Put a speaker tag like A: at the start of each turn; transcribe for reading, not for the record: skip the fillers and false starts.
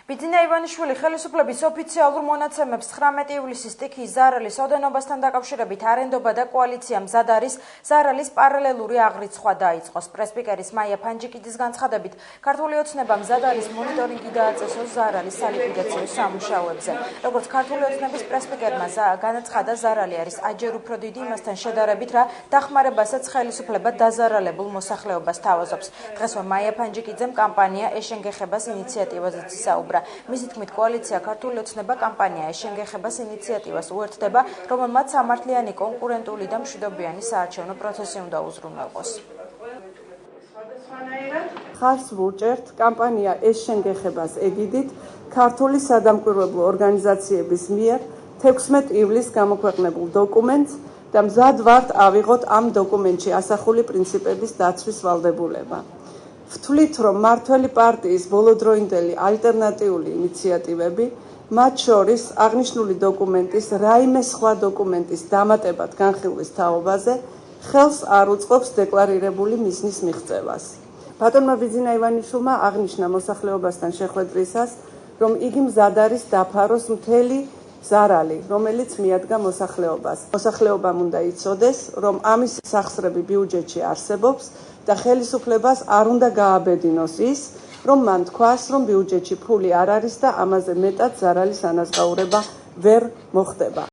A: ბიძინა ივანიშვილი ხელისუფლების ოფიციალურ მონაცემებს 19 ივლისის სტიქიის ზარალის ოდენობასთან დაკავშირებით არენდობა და კოალიცია მზად არის ზარალის პარალელური აღრიცხვა დაიწყოს. პრესპიკერის მაია ფანჯიკიძის განცხადებით, ქართული ოცნება მზად არის მონიტორინგი დააწესოს ზარალის სალიკვიდაციო სამუშაოებზე. როგორც ქართული ოცნების პრესპიკერმა განაცხადა, ზარალი არის აჯერ უფრო დიდი იმასთან შედარებით, რა დახმარებასაც ხელისუფლება დაზარალებულ მოსახლეობას თავაზობს. დღესვე მაია ფანჯიკიძემ კამპანია ეშენგეხებას ინიციატივაზეც ისაუბრა. მისი თქმით, კოალიცია ქართული ოცნება კამპანია ეშენგეხებას ინიციატივას უერთდება, რომელმაც სამართლიანი, კონკურენტული და მშვიდობიანი საარჩევნო პროცესი უნდა უზრუნველყოს.
B: ხარს ვუჭერთ კამპანია ეშენგეხებას ეგიდით ქართული სადამკვირვებლო ორგანიზაციების მიერ 16 ივლისს გამოქვეყნებულ დოკუმენტს და მზად ვართ ავიღოთ ამ დოკუმენტში ასახული პრინციპების დაცვის ვალდებულება. ვთვლით, რომ მმართველი პარტიის ბოლოდროინდელი ალტერნატიული ინიციატივები, მათ შორის აღნიშნული დოკუმენტის რაიმე სხვა დოკუმენტის დამატებად განხილვის თაობაზე, ხელს არ უწყობს დეკლარირებული მიზნის მიღწევას. ბატონმა ბიძინა ივანიშვილმა აღნიშნა მოსახლეობასთან შეხვედრისას, რომ იგი მზად არის დაფაროს მთელი ზარალი, რომელიც მიადგა მოსახლეობას. მოსახლეობამ უნდა იცოდეს, რომ ამის სახსრები ბიუჯეტში არსებობს და ხელისუფლებას არ უნდა გააბედინოს ის, რომ მან თქვას, რომ ბიუჯეტში ფული არ არის და ამაზე მეტად ზარალის ანაზღაურება ვერ მოხდება.